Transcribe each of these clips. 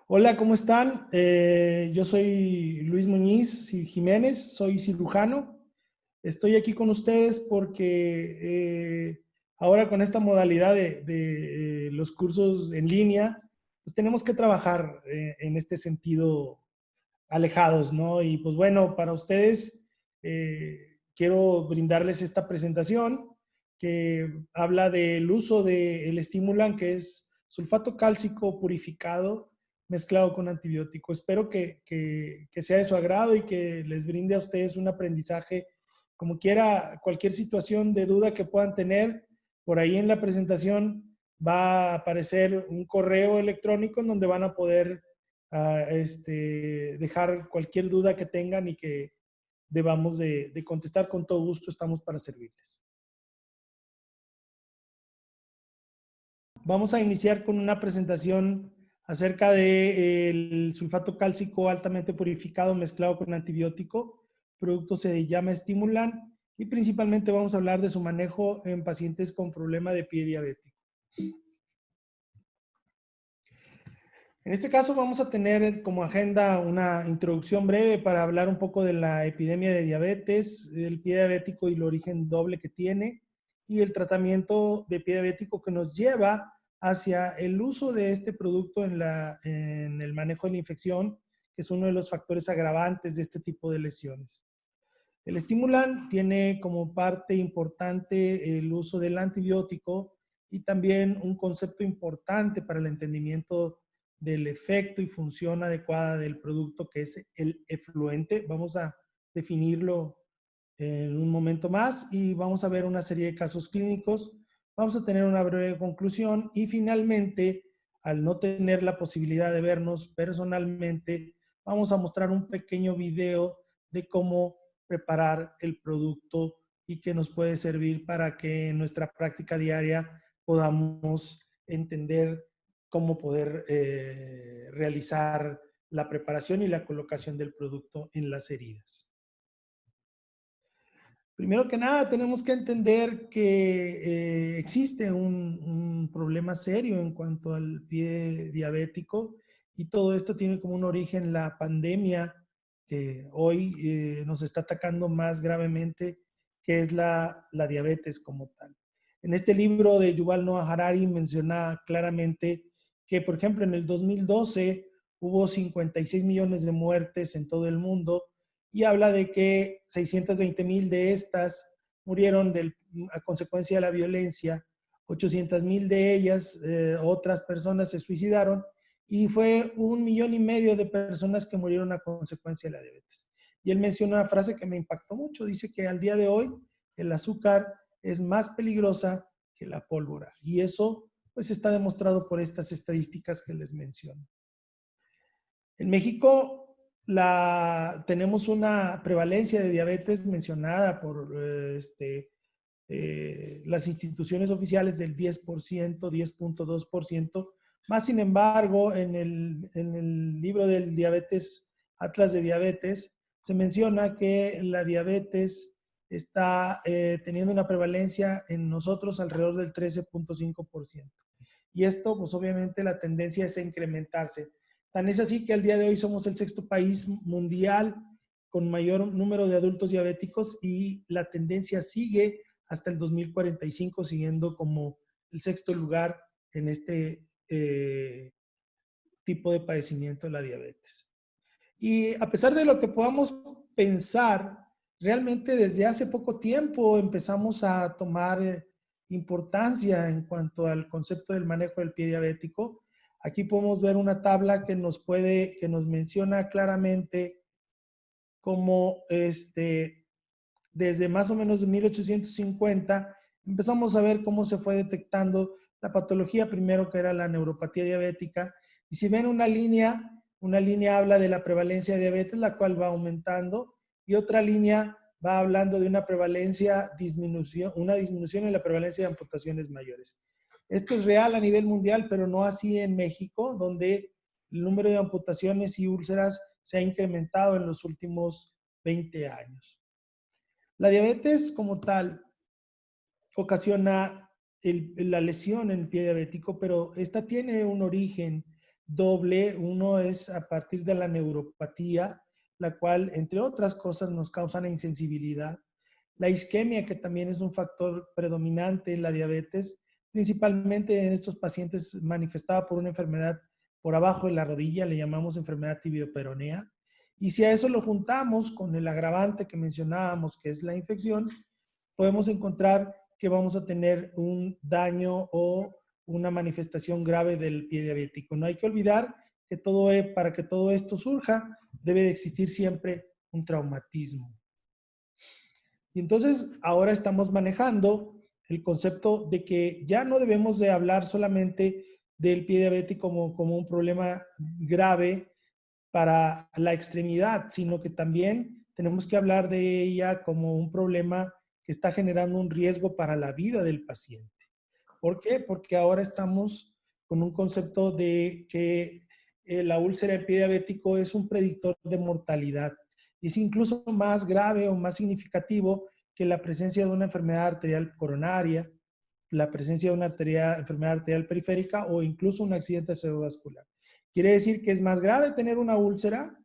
Hola, ¿cómo están? Yo soy Luis Muñiz Jiménez, soy cirujano. Estoy aquí con ustedes porque ahora con esta modalidad de los cursos en línea, pues tenemos que trabajar en este sentido alejados, ¿no? Y pues bueno, para ustedes quiero brindarles esta presentación que habla del uso del estimulan, que es sulfato cálcico purificado mezclado con antibiótico. Espero que sea de su agrado y que les brinde a ustedes un aprendizaje. Como quiera, cualquier situación de duda que puedan tener, por ahí en la presentación va a aparecer un correo electrónico en donde van a poder dejar cualquier duda que tengan y que debamos de contestar con todo gusto. Estamos para servirles. Vamos a iniciar con una presentación acerca del sulfato cálcico altamente purificado mezclado con antibiótico. El producto se llama Stimulan y principalmente vamos a hablar de su manejo en pacientes con problema de pie diabético. En este caso vamos a tener como agenda una introducción breve para hablar un poco de la epidemia de diabetes, el pie diabético y el origen doble que tiene, y el tratamiento de pie diabético que nos lleva hacia el uso de este producto en el manejo de la infección, que es uno de los factores agravantes de este tipo de lesiones. El estimulan tiene como parte importante el uso del antibiótico y también un concepto importante para el entendimiento del efecto y función adecuada del producto, que es el efluente. Vamos a definirlo en un momento más y vamos a ver una serie de casos clínicos. Vamos a tener una breve conclusión y finalmente, al no tener la posibilidad de vernos personalmente, vamos a mostrar un pequeño video de cómo preparar el producto y que nos puede servir para que en nuestra práctica diaria podamos entender cómo poder realizar la preparación y la colocación del producto en las heridas. Primero que nada, tenemos que entender que existe un problema serio en cuanto al pie diabético y todo esto tiene como un origen la pandemia que hoy nos está atacando más gravemente, que es la diabetes como tal. En este libro de Yuval Noah Harari menciona claramente que, por ejemplo, en el 2012 hubo 56 millones de muertes en todo el mundo y habla de que 620,000 de estas murieron a consecuencia de la violencia, 800,000 de ellas, otras personas se suicidaron y fue 1,5 millones de personas que murieron a consecuencia de la diabetes. Y él menciona una frase que me impactó mucho, dice que al día de hoy el azúcar es más peligrosa que la pólvora y eso pues está demostrado por estas estadísticas que les menciono. En México tenemos una prevalencia de diabetes mencionada por las instituciones oficiales del 10%, 10.2%. Más sin embargo, en el libro del diabetes, Atlas de Diabetes, se menciona que la diabetes está teniendo una prevalencia en nosotros alrededor del 13.5%. Y esto, pues obviamente la tendencia es a incrementarse. Tan es así que al día de hoy somos el sexto país mundial con mayor número de adultos diabéticos y la tendencia sigue hasta el 2045, siguiendo como el sexto lugar en este tipo de padecimiento de la diabetes. Y a pesar de lo que podamos pensar, realmente desde hace poco tiempo empezamos a tomar importancia en cuanto al concepto del manejo del pie diabético. Aquí podemos ver una tabla que nos menciona claramente cómo desde más o menos 1850 empezamos a ver cómo se fue detectando la patología, primero que era la neuropatía diabética. Y si ven una línea habla de la prevalencia de diabetes, la cual va aumentando, y otra línea va hablando de una disminución en la prevalencia de amputaciones mayores. Esto es real a nivel mundial, pero no así en México, donde el número de amputaciones y úlceras se ha incrementado en los últimos 20 años. La diabetes como tal ocasiona la lesión en el pie diabético, pero esta tiene un origen doble. Uno es a partir de la neuropatía, la cual, entre otras cosas, nos causa una insensibilidad. La isquemia, que también es un factor predominante en la diabetes, principalmente en estos pacientes manifestada por una enfermedad por abajo de la rodilla, le llamamos enfermedad tibioperonea. Y si a eso lo juntamos con el agravante que mencionábamos, que es la infección, podemos encontrar que vamos a tener un daño o una manifestación grave del pie diabético. No hay que olvidar que para que todo esto surja, debe de existir siempre un traumatismo. Y entonces ahora estamos manejando el concepto de que ya no debemos de hablar solamente del pie diabético como un problema grave para la extremidad, sino que también tenemos que hablar de ella como un problema que está generando un riesgo para la vida del paciente. ¿Por qué? Porque ahora estamos con un concepto de que la úlcera del pie diabético es un predictor de mortalidad. Es incluso más grave o más significativo que la presencia de una enfermedad arterial coronaria, la presencia de una enfermedad arterial periférica o incluso un accidente cerebrovascular. Quiere decir que es más grave tener una úlcera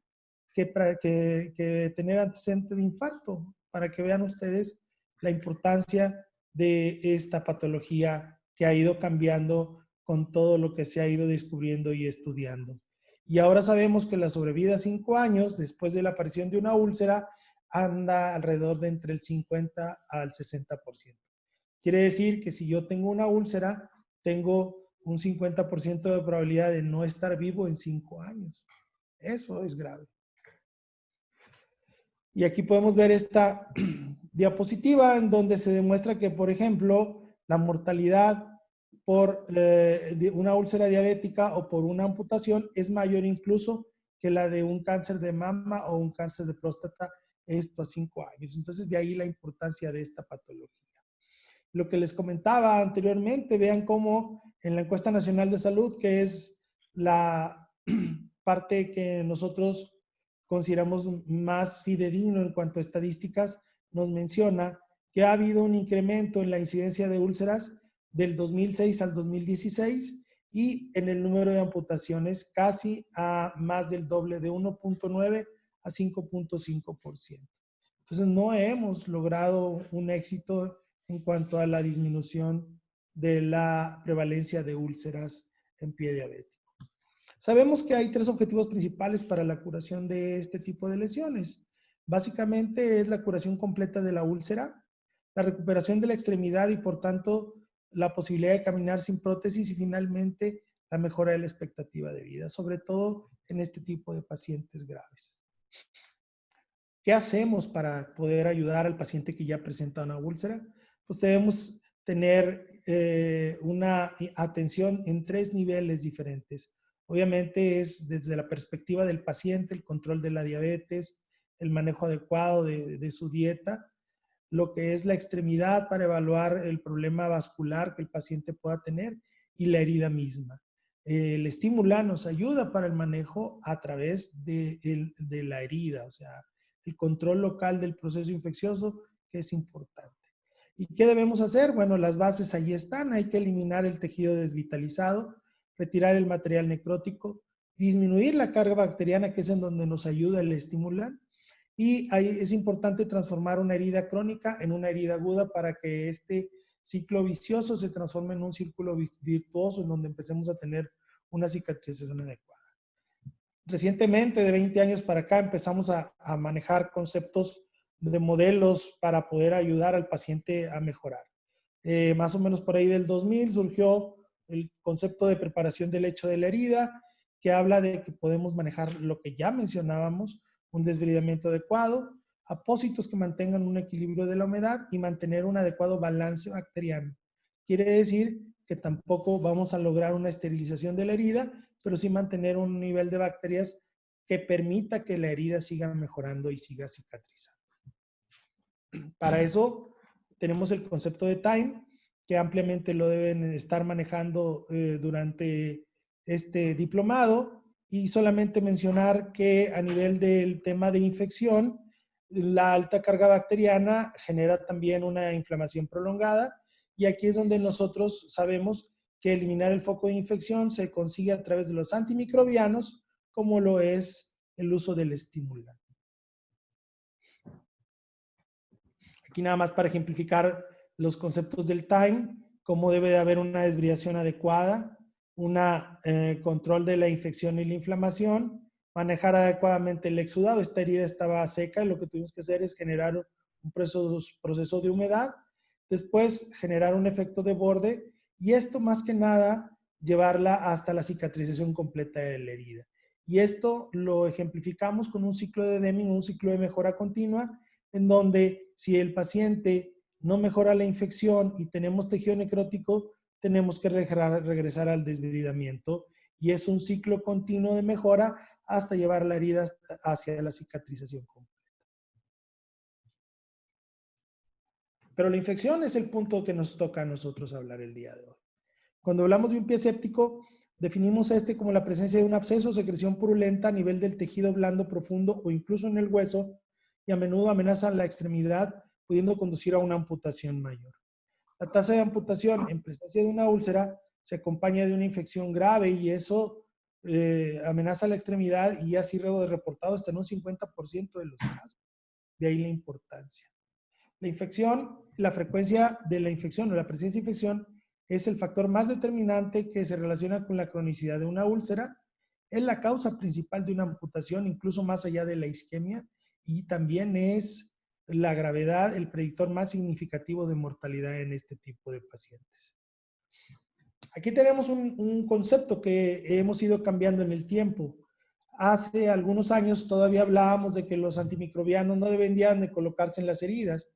que tener antecedente de infarto, para que vean ustedes la importancia de esta patología que ha ido cambiando con todo lo que se ha ido descubriendo y estudiando. Y ahora sabemos que la sobrevida a 5 años después de la aparición de una úlcera anda alrededor de entre el 50 al 60%. Quiere decir que si yo tengo una úlcera, tengo un 50% de probabilidad de no estar vivo en 5 años. Eso es grave. Y aquí podemos ver esta diapositiva en donde se demuestra que, por ejemplo, la mortalidad por una úlcera diabética o por una amputación es mayor incluso que la de un cáncer de mama o un cáncer de próstata, esto a 5 años. Entonces, de ahí la importancia de esta patología. Lo que les comentaba anteriormente, vean cómo en la encuesta nacional de salud, que es la parte que nosotros consideramos más fidedigno en cuanto a estadísticas, nos menciona que ha habido un incremento en la incidencia de úlceras del 2006 al 2016 y en el número de amputaciones casi a más del doble, de 1.9 a 5.5%. Entonces no hemos logrado un éxito en cuanto a la disminución de la prevalencia de úlceras en pie diabético. Sabemos que hay 3 objetivos principales para la curación de este tipo de lesiones. Básicamente es la curación completa de la úlcera, la recuperación de la extremidad y por tanto la posibilidad de caminar sin prótesis y finalmente la mejora de la expectativa de vida, sobre todo en este tipo de pacientes graves. ¿Qué hacemos para poder ayudar al paciente que ya presenta una úlcera? Pues debemos tener una atención en 3 niveles diferentes. Obviamente es desde la perspectiva del paciente, el control de la diabetes, el manejo adecuado de su dieta, lo que es la extremidad para evaluar el problema vascular que el paciente pueda tener y la herida misma. El estímula nos ayuda para el manejo a través de la herida, o sea, el control local del proceso infeccioso, que es importante. ¿Y qué debemos hacer? Bueno, las bases ahí están. Hay que eliminar el tejido desvitalizado, retirar el material necrótico, disminuir la carga bacteriana, que es en donde nos ayuda el estimular. Y ahí es importante transformar una herida crónica en una herida aguda para que este ciclo vicioso se transforme en un círculo virtuoso en donde empecemos a tener una cicatrización adecuada. Recientemente, de 20 años para acá, empezamos a manejar conceptos de modelos para poder ayudar al paciente a mejorar. Más o menos por ahí del 2000 surgió el concepto de preparación del lecho de la herida, que habla de que podemos manejar lo que ya mencionábamos, un desbridamiento adecuado, apósitos que mantengan un equilibrio de la humedad y mantener un adecuado balance bacteriano. Quiere decir que tampoco vamos a lograr una esterilización de la herida, pero sí mantener un nivel de bacterias que permita que la herida siga mejorando y siga cicatrizando. Para eso tenemos el concepto de time, que ampliamente lo deben estar manejando durante este diplomado, y solamente mencionar que a nivel del tema de infección, la alta carga bacteriana genera también una inflamación prolongada, y aquí es donde nosotros sabemos que eliminar el foco de infección se consigue a través de los antimicrobianos, como lo es el uso del estimulante. Aquí nada más para ejemplificar los conceptos del time, cómo debe de haber una desbridación adecuada, un control de la infección y la inflamación, manejar adecuadamente el exudado. Esta herida estaba seca y lo que tuvimos que hacer es generar un proceso de humedad, después generar un efecto de borde y esto más que nada llevarla hasta la cicatrización completa de la herida. Y esto lo ejemplificamos con un ciclo de Deming, un ciclo de mejora continua, en donde si el paciente no mejora la infección y tenemos tejido necrótico, tenemos que regresar al desbridamiento y es un ciclo continuo de mejora hasta llevar la herida hacia la cicatrización completa. Pero la infección es el punto que nos toca a nosotros hablar el día de hoy. Cuando hablamos de un pie séptico, definimos este como la presencia de un absceso o secreción purulenta a nivel del tejido blando profundo o incluso en el hueso y a menudo amenazan la extremidad, pudiendo conducir a una amputación mayor. La tasa de amputación en presencia de una úlcera se acompaña de una infección grave y eso amenaza la extremidad y ha sido reportado hasta en un 50% de los casos. De ahí la importancia. La infección, la frecuencia de la infección o la presencia de infección es el factor más determinante que se relaciona con la cronicidad de una úlcera. Es la causa principal de una amputación, incluso más allá de la isquemia, y también es la gravedad el predictor más significativo de mortalidad en este tipo de pacientes. Aquí tenemos un concepto que hemos ido cambiando en el tiempo. Hace algunos años todavía hablábamos de que los antimicrobianos no deberían de colocarse en las heridas.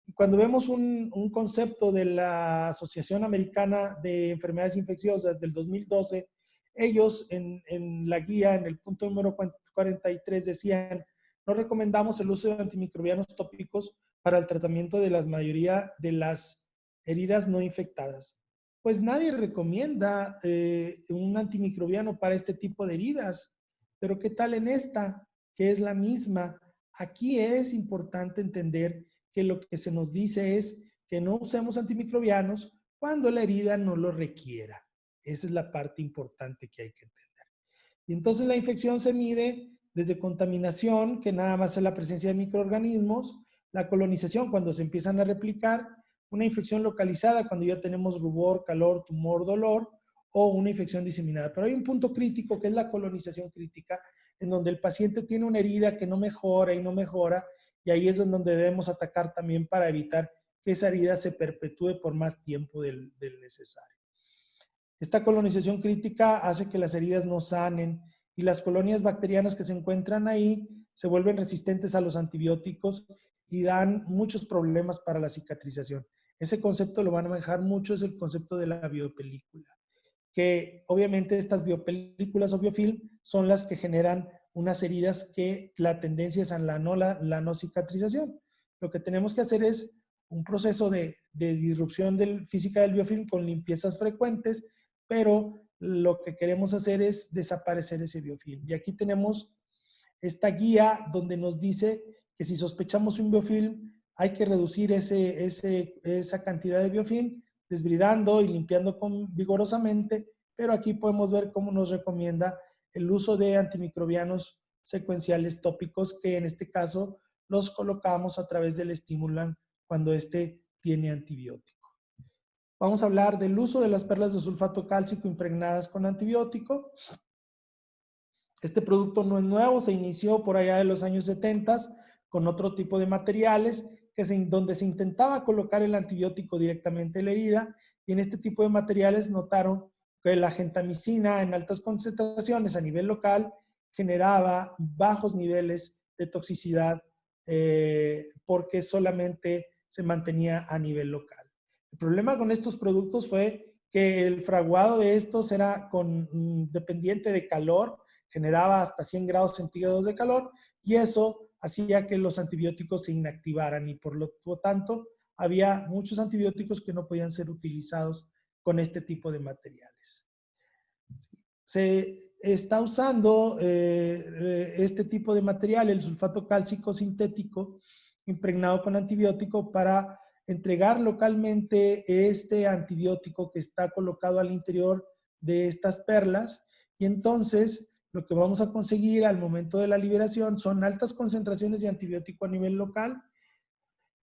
Y cuando vemos un concepto de la Asociación Americana de Enfermedades Infecciosas del 2012, ellos en la guía, en el punto número 43, decían: no recomendamos el uso de antimicrobianos tópicos para el tratamiento de la mayoría de las heridas no infectadas. Pues nadie recomienda un antimicrobiano para este tipo de heridas. Pero ¿qué tal en esta, que es la misma? Aquí es importante entender que lo que se nos dice es que no usemos antimicrobianos cuando la herida no lo requiera. Esa es la parte importante que hay que entender. Y entonces la infección se mide desde contaminación, que nada más es la presencia de microorganismos, la colonización cuando se empiezan a replicar, una infección localizada cuando ya tenemos rubor, calor, tumor, dolor, o una infección diseminada. Pero hay un punto crítico que es la colonización crítica, en donde el paciente tiene una herida que no mejora y no mejora, y ahí es donde debemos atacar también para evitar que esa herida se perpetúe por más tiempo del necesario. Esta colonización crítica hace que las heridas no sanen y las colonias bacterianas que se encuentran ahí se vuelven resistentes a los antibióticos y dan muchos problemas para la cicatrización. Ese concepto lo van a manejar mucho, es el concepto de la biopelícula, que obviamente estas biopelículas o biofilm son las que generan unas heridas que la tendencia es a la no cicatrización. Lo que tenemos que hacer es un proceso de disrupción física del biofilm con limpiezas frecuentes, pero lo que queremos hacer es desaparecer ese biofilm. Y aquí tenemos esta guía donde nos dice que si sospechamos un biofilm, hay que reducir esa cantidad de biofilm, desbridando y limpiando vigorosamente, pero aquí podemos ver cómo nos recomienda el uso de antimicrobianos secuenciales tópicos, que en este caso los colocamos a través del estimulan cuando este tiene antibiótico. Vamos a hablar del uso de las perlas de sulfato cálcico impregnadas con antibiótico. Este producto no es nuevo, se inició por allá de los años 70 con otro tipo de materiales donde se intentaba colocar el antibiótico directamente en la herida, y en este tipo de materiales notaron que la gentamicina en altas concentraciones a nivel local generaba bajos niveles de toxicidad porque solamente se mantenía a nivel local. El problema con estos productos fue que el fraguado de estos era dependiente de calor, generaba hasta 100 grados centígrados de calor, y eso hacía que los antibióticos se inactivaran, y por lo tanto había muchos antibióticos que no podían ser utilizados con este tipo de materiales. Se está usando este tipo de material, el sulfato cálcico sintético impregnado con antibiótico, para entregar localmente este antibiótico que está colocado al interior de estas perlas, y entonces lo que vamos a conseguir al momento de la liberación son altas concentraciones de antibiótico a nivel local,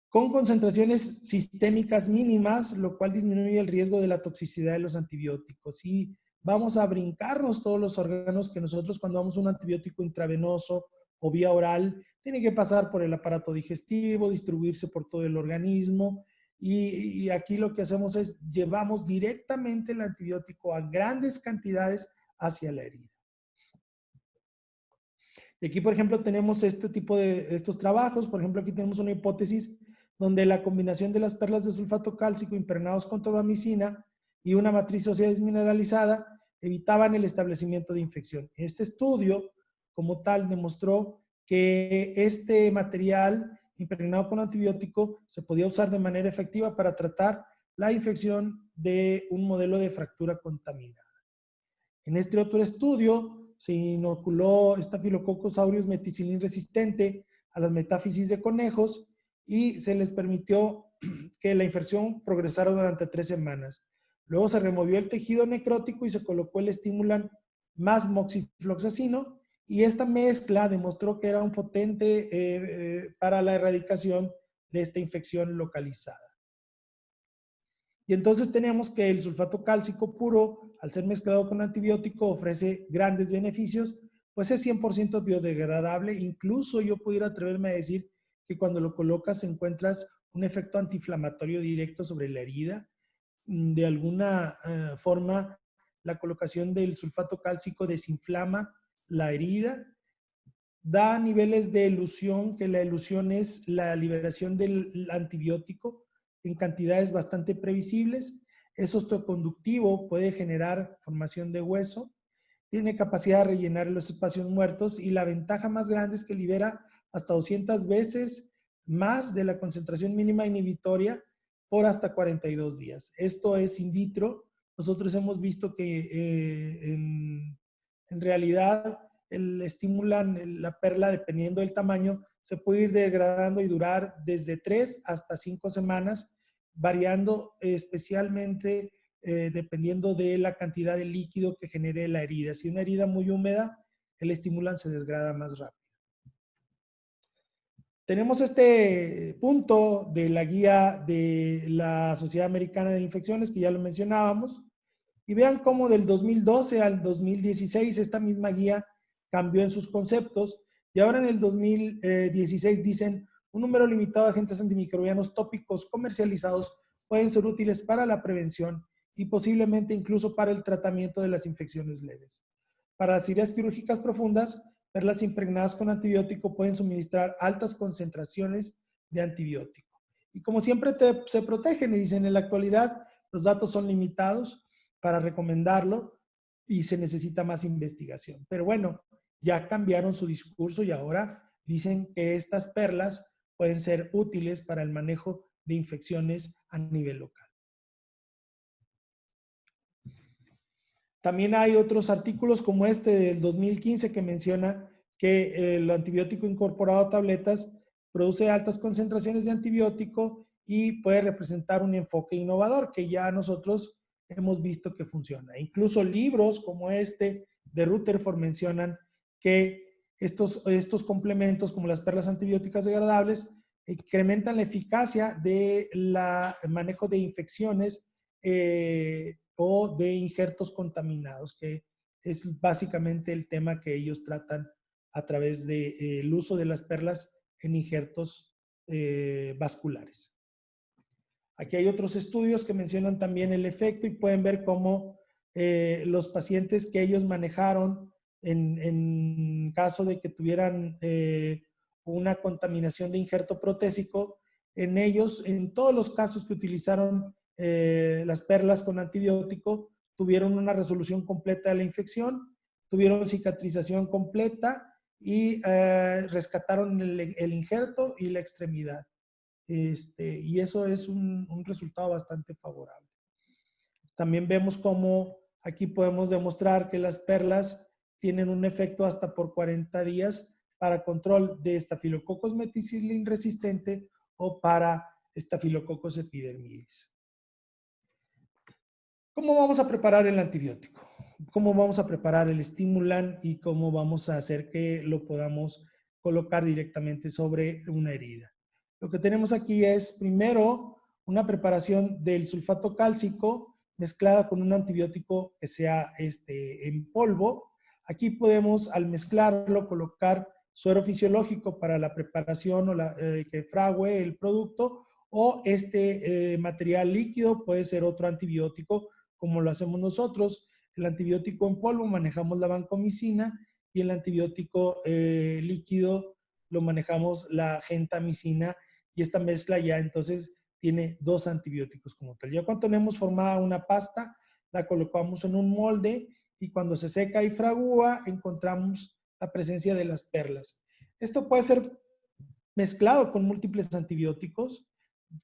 con concentraciones sistémicas mínimas, lo cual disminuye el riesgo de la toxicidad de los antibióticos. Y vamos a brincarnos todos los órganos que nosotros, cuando damos un antibiótico intravenoso o vía oral, tiene que pasar por el aparato digestivo, distribuirse por todo el organismo. Y aquí lo que hacemos es llevamos directamente el antibiótico a grandes cantidades hacia la herida. Y aquí, por ejemplo, tenemos este tipo de estos trabajos. Por ejemplo, aquí tenemos una hipótesis donde la combinación de las perlas de sulfato cálcico impregnados con tobramicina y una matriz ósea desmineralizada evitaban el establecimiento de infección. Este estudio, como tal, demostró que este material impregnado con antibiótico se podía usar de manera efectiva para tratar la infección de un modelo de fractura contaminada. En este otro estudio se inoculó Staphylococcus aureus meticilin resistente a las metáfisis de conejos y se les permitió que la infección progresara durante 3 semanas. Luego se removió el tejido necrótico y se colocó el estimulan más moxifloxacino, y esta mezcla demostró que era un potente para la erradicación de esta infección localizada. Y entonces tenemos que el sulfato cálcico puro, al ser mezclado con antibiótico, ofrece grandes beneficios, pues es 100% biodegradable. Incluso yo pudiera atreverme a decir que cuando lo colocas encuentras un efecto antiinflamatorio directo sobre la herida. De alguna forma, la colocación del sulfato cálcico desinflama la herida, da niveles de elusión, que la elusión es la liberación del antibiótico en cantidades bastante previsibles. Es osteoconductivo, puede generar formación de hueso, tiene capacidad de rellenar los espacios muertos, y la ventaja más grande es que libera hasta 200 veces más de la concentración mínima inhibitoria por hasta 42 días. Esto es in vitro. Nosotros hemos visto que en realidad estimulan la perla, dependiendo del tamaño, se puede ir degradando y durar desde 3 hasta 5 semanas, variando especialmente dependiendo de la cantidad de líquido que genere la herida. Si una herida muy húmeda, el estimulan se degrada más rápido. Tenemos este punto de la guía de la Sociedad Americana de Infecciones, que ya lo mencionábamos, y vean cómo del 2012 al 2016 esta misma guía cambió en sus conceptos, y ahora en el 2016 dicen: un número limitado de agentes antimicrobianos tópicos comercializados pueden ser útiles para la prevención y posiblemente incluso para el tratamiento de las infecciones leves. Para las heridas quirúrgicas profundas, perlas impregnadas con antibiótico pueden suministrar altas concentraciones de antibiótico. Y como siempre se protegen, y dicen: en la actualidad los datos son limitados para recomendarlo y se necesita más investigación. Pero bueno, ya cambiaron su discurso y ahora dicen que estas perlas pueden ser útiles para el manejo de infecciones a nivel local. También hay otros artículos como este del 2015 que menciona que el antibiótico incorporado a tabletas produce altas concentraciones de antibiótico y puede representar un enfoque innovador que ya nosotros hemos visto que funciona. Incluso libros como este de Rutherford mencionan que estos complementos, como las perlas antibióticas degradables, incrementan la eficacia del manejo de infecciones o de injertos contaminados, que es básicamente el tema que ellos tratan a través del uso de las perlas en injertos vasculares. Aquí hay otros estudios que mencionan también el efecto, y pueden ver cómo los pacientes que ellos manejaron en caso de que tuvieran una contaminación de injerto protésico, en ellos, en todos los casos que utilizaron las perlas con antibiótico, tuvieron una resolución completa de la infección, tuvieron cicatrización completa y rescataron el injerto y la extremidad. Y eso es un resultado bastante favorable. También vemos cómo aquí podemos demostrar que las perlas tienen un efecto hasta por 40 días para control de Staphylococcus meticillin resistente o para Staphylococcus epidermidis. ¿Cómo vamos a preparar el antibiótico? ¿Cómo vamos a preparar el estimulant y cómo vamos a hacer que lo podamos colocar directamente sobre una herida? Lo que tenemos aquí es primero una preparación del sulfato cálcico mezclada con un antibiótico que sea en polvo. Aquí podemos, al mezclarlo, colocar suero fisiológico para la preparación o que frague el producto, o material líquido puede ser otro antibiótico como lo hacemos nosotros. El antibiótico en polvo manejamos la vancomicina y el antibiótico líquido lo manejamos la gentamicina, y esta mezcla ya entonces tiene dos antibióticos como tal. Ya cuando tenemos formada una pasta, la colocamos en un molde y cuando se seca y fragúa encontramos la presencia de las perlas. Esto puede ser mezclado con múltiples antibióticos,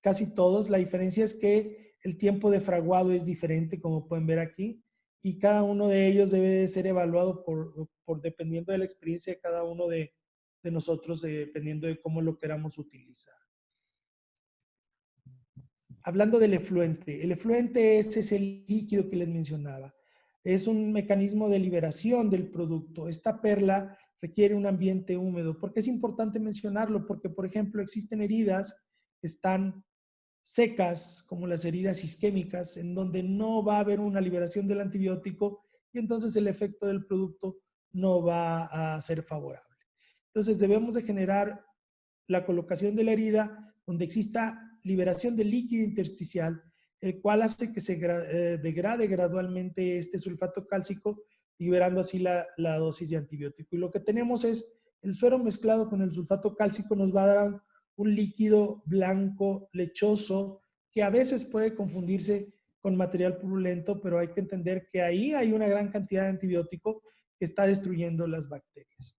casi todos. La diferencia es que el tiempo de fraguado es diferente, como pueden ver aquí, y cada uno de ellos debe de ser evaluado dependiendo de la experiencia de cada uno de nosotros, dependiendo de cómo lo queramos utilizar. Hablando del efluente, el efluente es ese líquido que les mencionaba. Es un mecanismo de liberación del producto. Esta perla requiere un ambiente húmedo. ¿Por qué es importante mencionarlo? Porque, por ejemplo, existen heridas que están secas, como las heridas isquémicas, en donde no va a haber una liberación del antibiótico y entonces el efecto del producto no va a ser favorable. Entonces debemos de generar la colocación de la herida donde exista liberación del líquido intersticial, el cual hace que se degrade gradualmente este sulfato cálcico, liberando así la dosis de antibiótico. Y lo que tenemos es el suero mezclado con el sulfato cálcico nos va a dar un líquido blanco, lechoso, que a veces puede confundirse con material purulento, pero hay que entender que ahí hay una gran cantidad de antibiótico que está destruyendo las bacterias.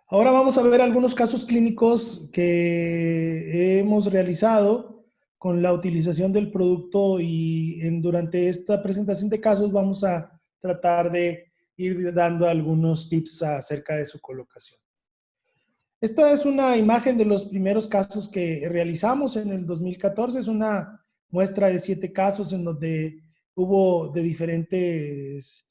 Ahora vamos a ver algunos casos clínicos que hemos realizado con la utilización del producto, y durante esta presentación de casos vamos a tratar de ir dando algunos tips acerca de su colocación. Esta es una imagen de los primeros casos que realizamos en el 2014. Es una muestra de 7 casos en donde hubo de diferentes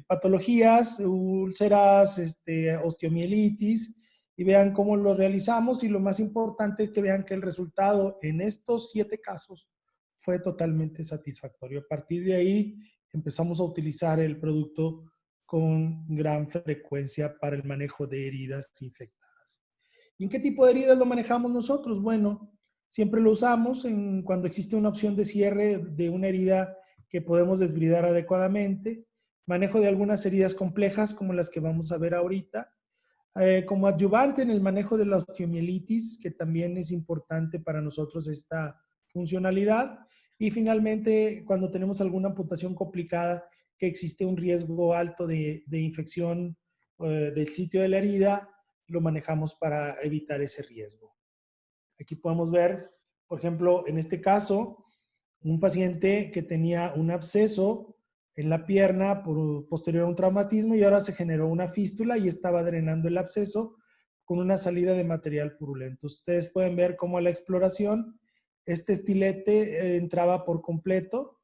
patologías, úlceras, osteomielitis, y vean cómo lo realizamos. Y lo más importante es que vean que el resultado en estos 7 casos fue totalmente satisfactorio. A partir de ahí empezamos a utilizar el producto con gran frecuencia para el manejo de heridas infectadas. ¿Y en qué tipo de heridas lo manejamos nosotros? Bueno, siempre lo usamos cuando existe una opción de cierre de una herida que podemos desbridar adecuadamente, manejo de algunas heridas complejas como las que vamos a ver ahorita, como adyuvante en el manejo de la osteomielitis, que también es importante para nosotros esta funcionalidad, y finalmente cuando tenemos alguna amputación complicada que existe un riesgo alto de infección del sitio de la herida, lo manejamos para evitar ese riesgo. Aquí podemos ver, por ejemplo, en este caso, un paciente que tenía un absceso en la pierna posterior a un traumatismo, y ahora se generó una fístula y estaba drenando el absceso con una salida de material purulento. Ustedes pueden ver cómo a la exploración este estilete entraba por completo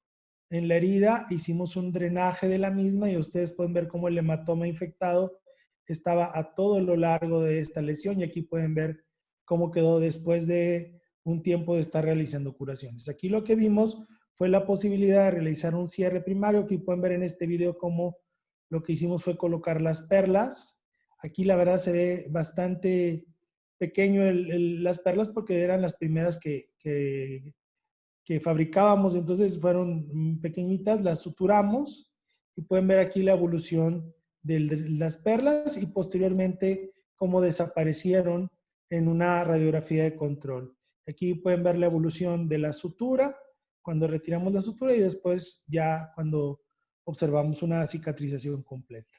en la herida, hicimos un drenaje de la misma y ustedes pueden ver cómo el hematoma infectado estaba a todo lo largo de esta lesión, y aquí pueden ver cómo quedó después de un tiempo de estar realizando curaciones. Aquí lo que vimos fue la posibilidad de realizar un cierre primario. Aquí pueden ver en este video cómo lo que hicimos fue colocar las perlas. Aquí la verdad se ve bastante pequeño las perlas porque eran las primeras que fabricábamos, entonces fueron pequeñitas, las suturamos y pueden ver aquí la evolución de las perlas y posteriormente cómo desaparecieron en una radiografía de control. Aquí pueden ver la evolución de la sutura, cuando retiramos la sutura, y después ya cuando observamos una cicatrización completa.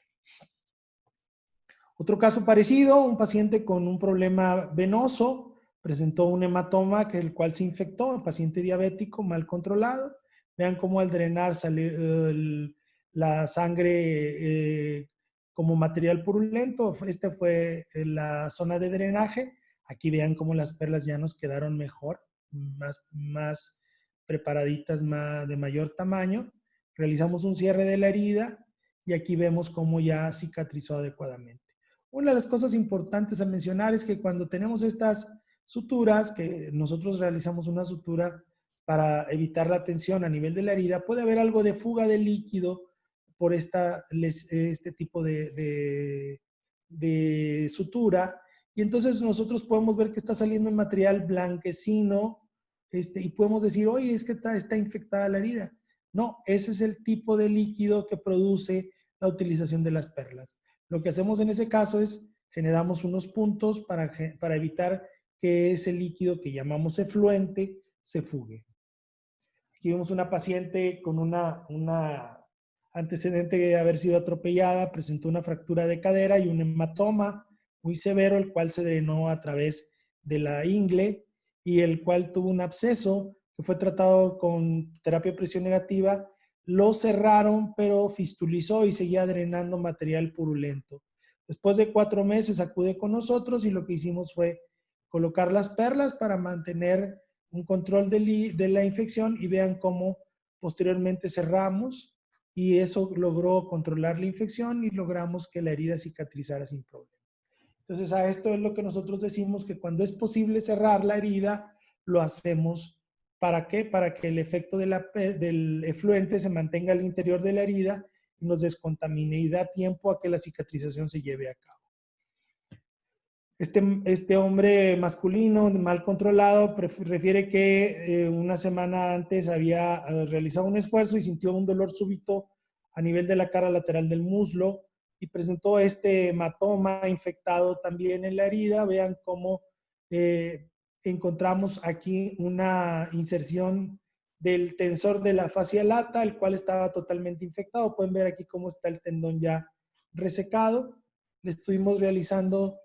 Otro caso parecido, un paciente con un problema venoso, presentó un hematoma el cual se infectó, un paciente diabético mal controlado. Vean cómo al drenar sale la sangre como material purulento. Esta fue la zona de drenaje. Aquí vean cómo las perlas ya nos quedaron mejor, más preparaditas, de mayor tamaño. Realizamos un cierre de la herida y aquí vemos cómo ya cicatrizó adecuadamente. Una de las cosas importantes a mencionar es que cuando tenemos estas suturas, que nosotros realizamos una sutura para evitar la tensión a nivel de la herida, puede haber algo de fuga de líquido por este tipo de sutura, y entonces nosotros podemos ver que está saliendo un material blanquecino, y podemos decir, oye, es que está infectada la herida. No, ese es el tipo de líquido que produce la utilización de las perlas. Lo que hacemos en ese caso es generamos unos puntos para evitar que ese líquido que llamamos efluente se fugue. Aquí vemos una paciente con una antecedente de haber sido atropellada, presentó una fractura de cadera y un hematoma muy severo, el cual se drenó a través de la ingle y el cual tuvo un absceso que fue tratado con terapia de presión negativa. Lo cerraron, pero fistulizó y seguía drenando material purulento. Después de 4 meses acude con nosotros y lo que hicimos fue colocar las perlas para mantener un control de la infección y vean cómo posteriormente cerramos y eso logró controlar la infección y logramos que la herida cicatrizara sin problema. Entonces a esto es lo que nosotros decimos que cuando es posible cerrar la herida, lo hacemos. ¿Para qué? Para que el efecto del efluente se mantenga al interior de la herida y nos descontamine y da tiempo a que la cicatrización se lleve a cabo. Este hombre masculino mal controlado refiere que una semana antes había realizado un esfuerzo y sintió un dolor súbito a nivel de la cara lateral del muslo y presentó este hematoma infectado también en la herida. Vean cómo encontramos aquí una inserción del tensor de la fascia lata, el cual estaba totalmente infectado. Pueden ver aquí cómo está el tendón ya resecado. Le estuvimos realizando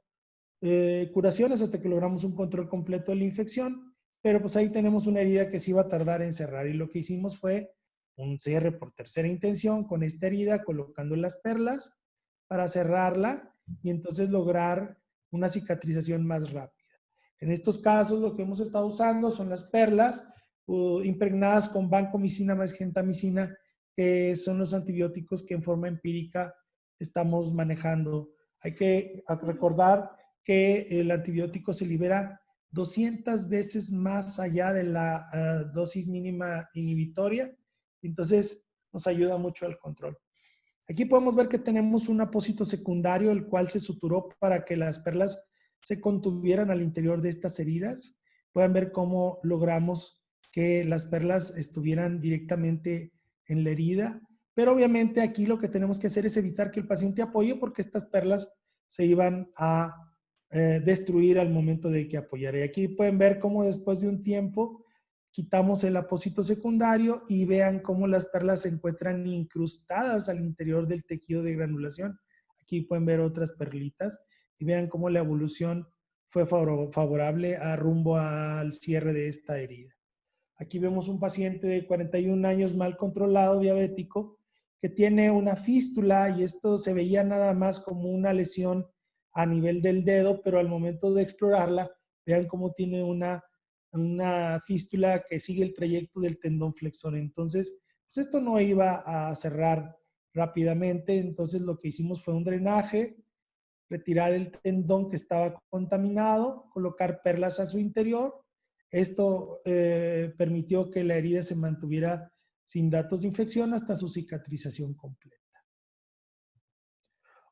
curaciones hasta que logramos un control completo de la infección, pero pues ahí tenemos una herida que se iba a tardar en cerrar y lo que hicimos fue un cierre por tercera intención con esta herida, colocando las perlas para cerrarla y entonces lograr una cicatrización más rápida. En estos casos lo que hemos estado usando son las perlas impregnadas con vancomicina más gentamicina, que son los antibióticos que en forma empírica estamos manejando. Hay que recordar que el antibiótico se libera 200 veces más allá de la dosis mínima inhibitoria, entonces nos ayuda mucho al control. Aquí podemos ver que tenemos un apósito secundario, el cual se suturó para que las perlas se contuvieran al interior de estas heridas. Pueden ver cómo logramos que las perlas estuvieran directamente en la herida, pero obviamente aquí lo que tenemos que hacer es evitar que el paciente apoye porque estas perlas se iban a destruir al momento de que apoyara. Y aquí pueden ver cómo después de un tiempo quitamos el apósito secundario y vean cómo las perlas se encuentran incrustadas al interior del tejido de granulación. Aquí pueden ver otras perlitas y vean cómo la evolución fue favorable a rumbo al cierre de esta herida. Aquí vemos un paciente de 41 años mal controlado, diabético, que tiene una fístula y esto se veía nada más como una lesión a nivel del dedo, pero al momento de explorarla, vean cómo tiene una fístula que sigue el trayecto del tendón flexor. Entonces, pues esto no iba a cerrar rápidamente, entonces lo que hicimos fue un drenaje, retirar el tendón que estaba contaminado, colocar perlas a su interior. Esto permitió que la herida se mantuviera sin datos de infección hasta su cicatrización completa.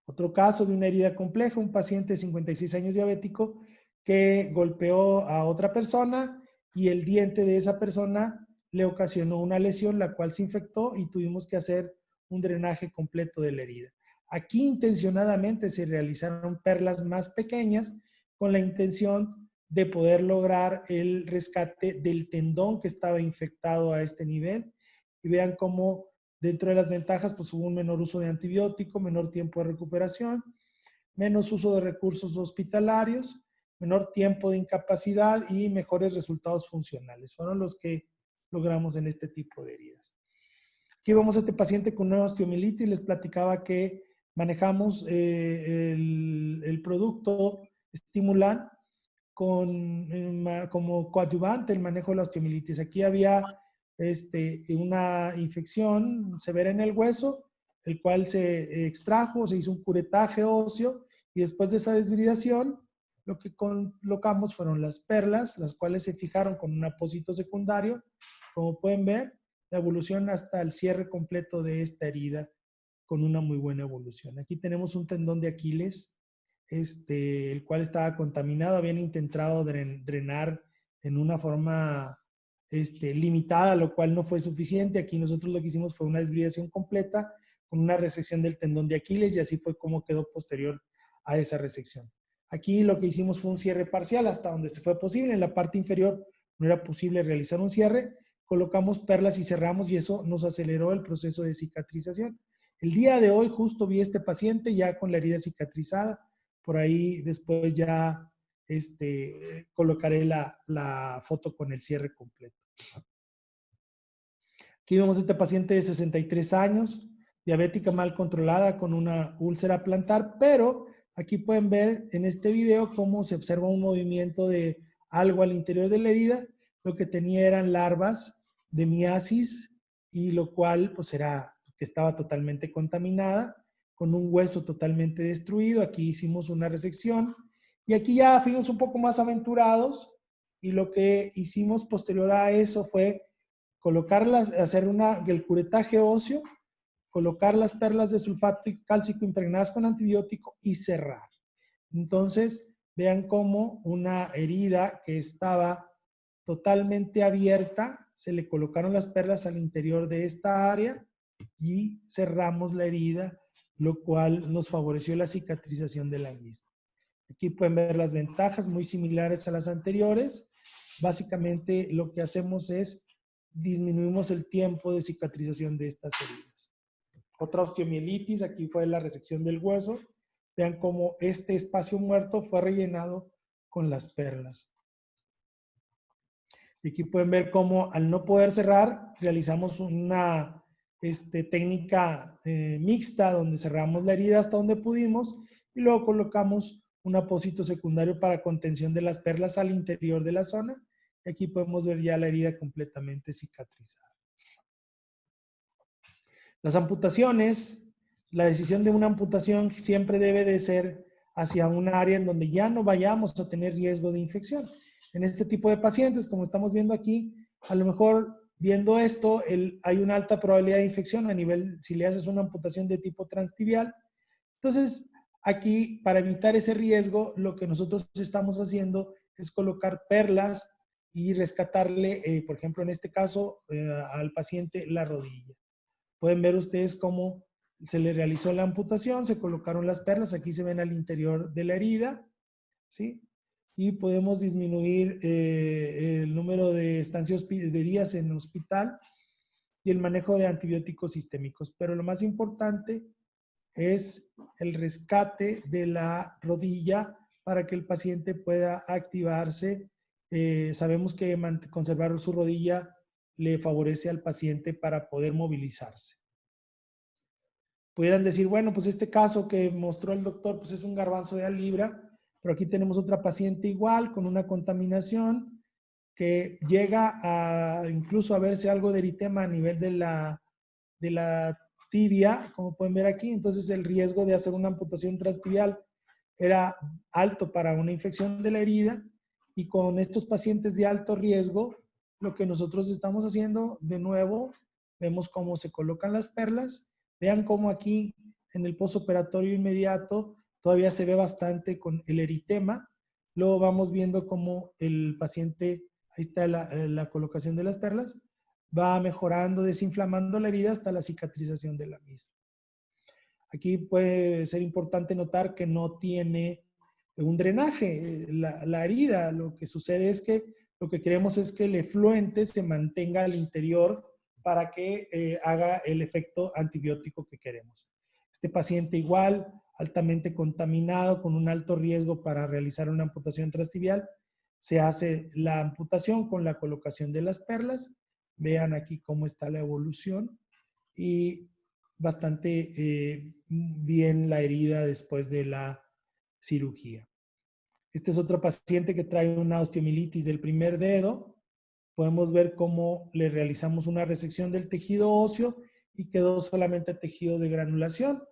Otro caso de una herida compleja, un paciente de 56 años diabético que golpeó a otra persona y el diente de esa persona le ocasionó una lesión, la cual se infectó y tuvimos que hacer un drenaje completo de la herida. Aquí intencionadamente se realizaron perlas más pequeñas con la intención de poder lograr el rescate del tendón que estaba infectado a este nivel. Y vean cómo dentro de las ventajas, pues hubo un menor uso de antibiótico, menor tiempo de recuperación, menos uso de recursos hospitalarios, menor tiempo de incapacidad y mejores resultados funcionales. Fueron los que logramos en este tipo de heridas. Aquí vemos a este paciente con una osteomielitis. Les platicaba que manejamos el producto Stimulan como coadyuvante el manejo de la osteomielitis. Aquí había una infección severa en el hueso, el cual se extrajo, se hizo un curetaje óseo y después de esa desbridación, lo que colocamos fueron las perlas, las cuales se fijaron con un apósito secundario. Como pueden ver, la evolución hasta el cierre completo de esta herida con una muy buena evolución. Aquí tenemos un tendón de Aquiles, el cual estaba contaminado, habían intentado drenar en una forma limitada, lo cual no fue suficiente. Aquí nosotros lo que hicimos fue una desviación completa con una resección del tendón de Aquiles y así fue como quedó posterior a esa resección. Aquí lo que hicimos fue un cierre parcial hasta donde se fue posible. En la parte inferior no era posible realizar un cierre. Colocamos perlas y cerramos y eso nos aceleró el proceso de cicatrización. El día de hoy justo vi a este paciente ya con la herida cicatrizada. Por ahí después ya colocaré la foto con el cierre completo. Aquí vemos a este paciente de 63 años, diabética mal controlada con una úlcera plantar, pero aquí pueden ver en este video cómo se observa un movimiento de algo al interior de la herida. Lo que tenía eran larvas de miasis y lo cual pues era que estaba totalmente contaminada, con un hueso totalmente destruido. Aquí hicimos una resección y aquí ya fuimos un poco más aventurados y lo que hicimos posterior a eso fue colocarlas, hacer el curetaje óseo, colocar las perlas de sulfato cálcico impregnadas con antibiótico y cerrar. Entonces, vean cómo una herida que estaba totalmente abierta, se le colocaron las perlas al interior de esta área y cerramos la herida, lo cual nos favoreció la cicatrización de la misma. Aquí pueden ver las ventajas muy similares a las anteriores. Básicamente lo que hacemos es disminuimos el tiempo de cicatrización de estas heridas. Otra osteomielitis, aquí fue la resección del hueso. Vean cómo este espacio muerto fue rellenado con las perlas. Y aquí pueden ver cómo al no poder cerrar, realizamos una técnica mixta donde cerramos la herida hasta donde pudimos y luego colocamos un apósito secundario para contención de las perlas al interior de la zona. Y aquí podemos ver ya la herida completamente cicatrizada. Las amputaciones, la decisión de una amputación siempre debe de ser hacia un área en donde ya no vayamos a tener riesgo de infección. En este tipo de pacientes, como estamos viendo aquí, a lo mejor viendo esto, hay una alta probabilidad de infección a nivel, si le haces una amputación de tipo transtibial. Entonces, aquí, para evitar ese riesgo, lo que nosotros estamos haciendo es colocar perlas y rescatarle, por ejemplo, en este caso, al paciente la rodilla. Pueden ver ustedes cómo se le realizó la amputación, se colocaron las perlas, aquí se ven al interior de la herida, ¿sí? Y podemos disminuir el número de estancias de días en el hospital y el manejo de antibióticos sistémicos. Pero lo más importante es el rescate de la rodilla para que el paciente pueda activarse. Sabemos que conservar su rodilla le favorece al paciente para poder movilizarse. Pudieran decir, bueno, pues este caso que mostró el doctor, pues es un garbanzo de libra, pero aquí tenemos otra paciente igual, con una contaminación, que llega a incluso a verse algo de eritema a nivel de la tibia, como pueden ver aquí. Entonces el riesgo de hacer una amputación transtibial era alto para una infección de la herida, y con estos pacientes de alto riesgo, lo que nosotros estamos haciendo, de nuevo, vemos cómo se colocan las perlas. Vean cómo aquí en el postoperatorio inmediato todavía se ve bastante con el eritema. Luego vamos viendo cómo el paciente, ahí está la colocación de las perlas, va mejorando, desinflamando la herida hasta la cicatrización de la misma. Aquí puede ser importante notar que no tiene un drenaje la herida. Lo que sucede es que lo que queremos es que el efluente se mantenga al interior para que haga el efecto antibiótico que queremos. Este paciente igual, altamente contaminado, con un alto riesgo para realizar una amputación transtibial, se hace la amputación con la colocación de las perlas. Vean aquí cómo está la evolución y bastante bien la herida después de la cirugía. Este es otro paciente que trae una osteomielitis del primer dedo. Podemos ver cómo le realizamos una resección del tejido óseo y quedó solamente tejido de granulación.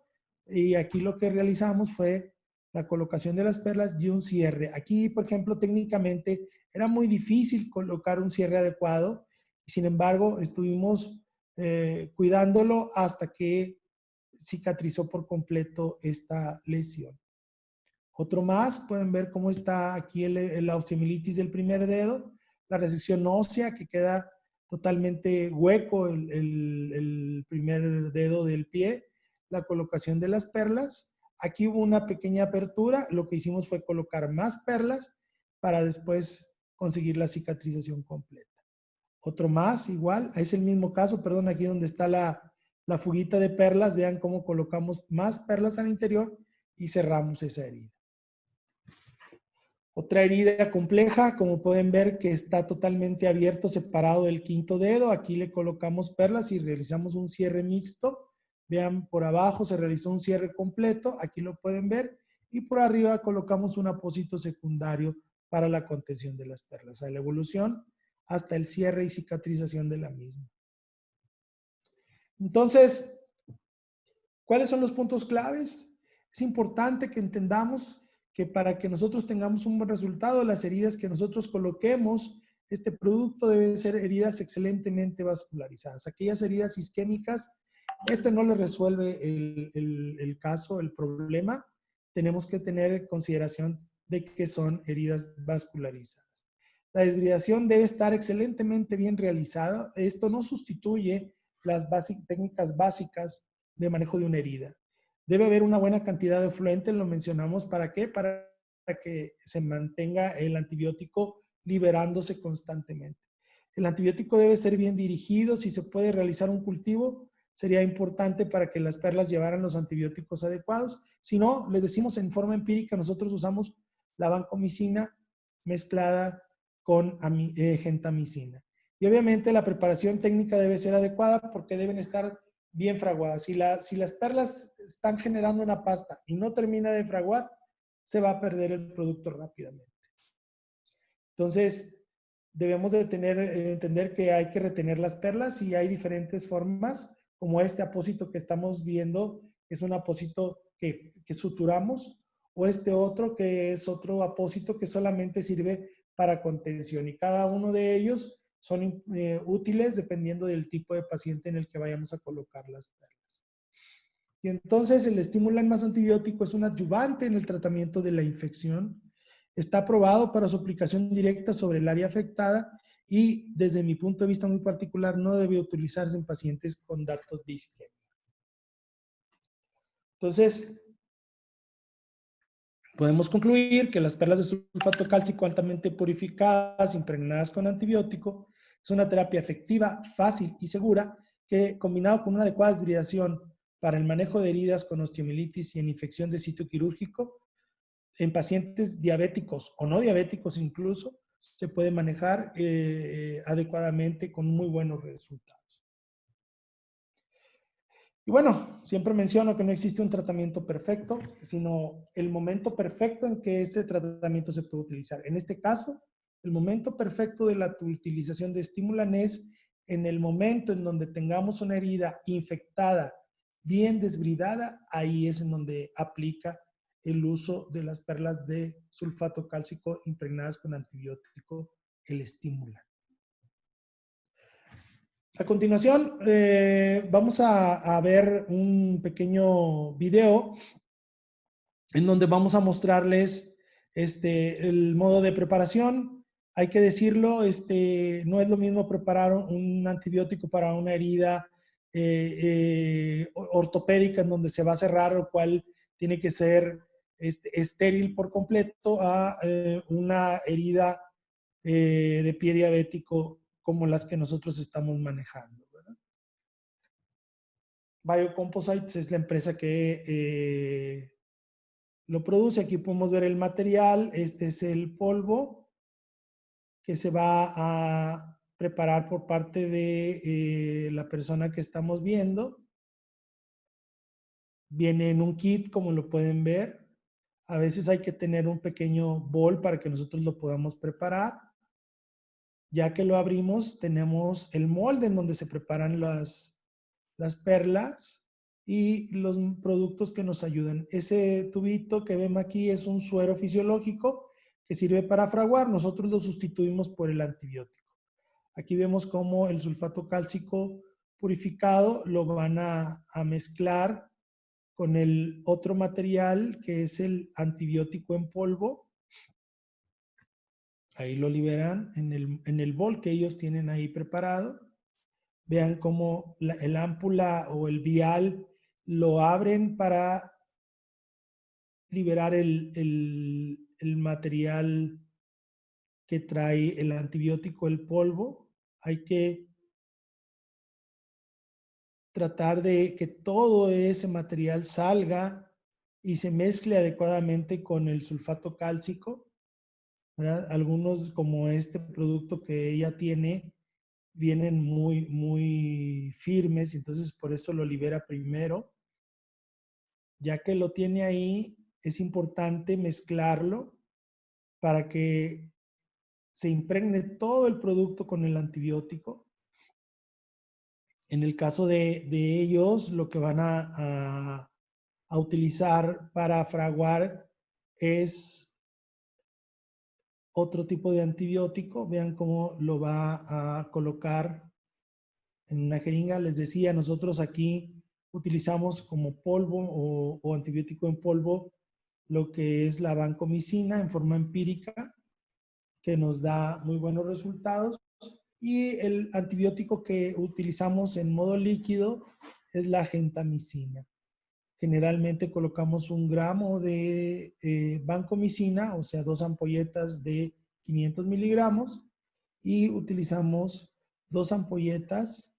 Y aquí lo que realizamos fue la colocación de las perlas y un cierre. Aquí, por ejemplo, técnicamente era muy difícil colocar un cierre adecuado. Sin embargo, estuvimos cuidándolo hasta que cicatrizó por completo esta lesión. Otro más, pueden ver cómo está aquí la osteomielitis del primer dedo, la resección ósea que queda totalmente hueco el primer dedo del pie, la colocación de las perlas. Aquí hubo una pequeña apertura, lo que hicimos fue colocar más perlas para después conseguir la cicatrización completa. Otro más, igual, es el mismo caso, perdón, aquí donde está la fuguita de perlas, vean cómo colocamos más perlas al interior y cerramos esa herida. Otra herida compleja, como pueden ver que está totalmente abierto, separado del quinto dedo. Aquí le colocamos perlas y realizamos un cierre mixto. Vean, por abajo se realizó un cierre completo, aquí lo pueden ver. Y por arriba colocamos un apósito secundario para la contención de las perlas, a la evolución hasta el cierre y cicatrización de la misma. Entonces, ¿cuáles son los puntos claves? Es importante que entendamos que para que nosotros tengamos un buen resultado, las heridas que nosotros coloquemos, este producto debe ser heridas excelentemente vascularizadas. Aquellas heridas isquémicas, este no le resuelve el caso, el problema. Tenemos que tener en consideración de que son heridas vascularizadas. La desbridación debe estar excelentemente bien realizada. Esto no sustituye las técnicas básicas de manejo de una herida. Debe haber una buena cantidad de fluente, lo mencionamos, ¿para qué? Para que se mantenga el antibiótico liberándose constantemente. El antibiótico debe ser bien dirigido, si se puede realizar un cultivo, sería importante para que las perlas llevaran los antibióticos adecuados. Si no, les decimos en forma empírica, nosotros usamos la vancomicina mezclada con gentamicina. Y obviamente la preparación técnica debe ser adecuada porque deben estar bien fraguadas. Si las perlas están generando una pasta y no termina de fraguar, se va a perder el producto rápidamente. Entonces, debemos de entender que hay que retener las perlas y hay diferentes formas, como este apósito que estamos viendo, que es un apósito que suturamos, o este otro que es otro apósito que solamente sirve para contención. Y cada uno de ellos son útiles dependiendo del tipo de paciente en el que vayamos a colocar las perlas. Y entonces el estimulan más antibiótico es un adyuvante en el tratamiento de la infección. Está aprobado para su aplicación directa sobre el área afectada y desde mi punto de vista muy particular no debe utilizarse en pacientes con datos de isquemia. Entonces, podemos concluir que las perlas de sulfato cálcico altamente purificadas, impregnadas con antibiótico, es una terapia efectiva, fácil y segura que, combinado con una adecuada desbridación para el manejo de heridas con osteomielitis y en infección de sitio quirúrgico, en pacientes diabéticos o no diabéticos incluso, se puede manejar adecuadamente con muy buenos resultados. Y bueno, siempre menciono que no existe un tratamiento perfecto, sino el momento perfecto en que este tratamiento se puede utilizar. En este caso, el momento perfecto de la utilización de Stimulan es en el momento en donde tengamos una herida infectada, bien desbridada, ahí es en donde aplica el uso de las perlas de sulfato cálcico impregnadas con antibiótico, el Stimulan. A continuación, vamos a ver un pequeño video en donde vamos a mostrarles el modo de preparación. Hay que decirlo, no es lo mismo preparar un antibiótico para una herida ortopédica en donde se va a cerrar, lo cual tiene que ser estéril por completo, a una herida de pie diabético como las que nosotros estamos manejando. Biocomposites es la empresa que lo produce. Aquí podemos ver el material. Este es el polvo que se va a preparar por parte de la persona que estamos viendo. Viene en un kit, como lo pueden ver. A veces hay que tener un pequeño bol para que nosotros lo podamos preparar. Ya que lo abrimos, tenemos el molde en donde se preparan las perlas y los productos que nos ayudan. Ese tubito que ven aquí es un suero fisiológico que sirve para fraguar. Nosotros lo sustituimos por el antibiótico. Aquí vemos cómo el sulfato cálcico purificado lo van a mezclar con el otro material que es el antibiótico en polvo. Ahí lo liberan en el bol que ellos tienen ahí preparado. Vean cómo el ámpula o el vial lo abren para liberar el material que trae el antibiótico, el polvo. Hay que tratar de que todo ese material salga y se mezcle adecuadamente con el sulfato cálcico, ¿verdad? Algunos, como este producto que ella tiene, vienen muy firmes, entonces por eso lo libera primero. Ya que lo tiene ahí, es importante mezclarlo para que se impregne todo el producto con el antibiótico. En el caso de ellos, lo que van a utilizar para fraguar es otro tipo de antibiótico. Vean cómo lo va a colocar en una jeringa. Les decía, nosotros aquí utilizamos como polvo o antibiótico en polvo lo que es la vancomicina en forma empírica, que nos da muy buenos resultados. Y el antibiótico que utilizamos en modo líquido es la gentamicina. Generalmente colocamos 1 gramo de vancomicina, o sea, 2 ampolletas de 500 miligramos, y utilizamos 2 ampolletas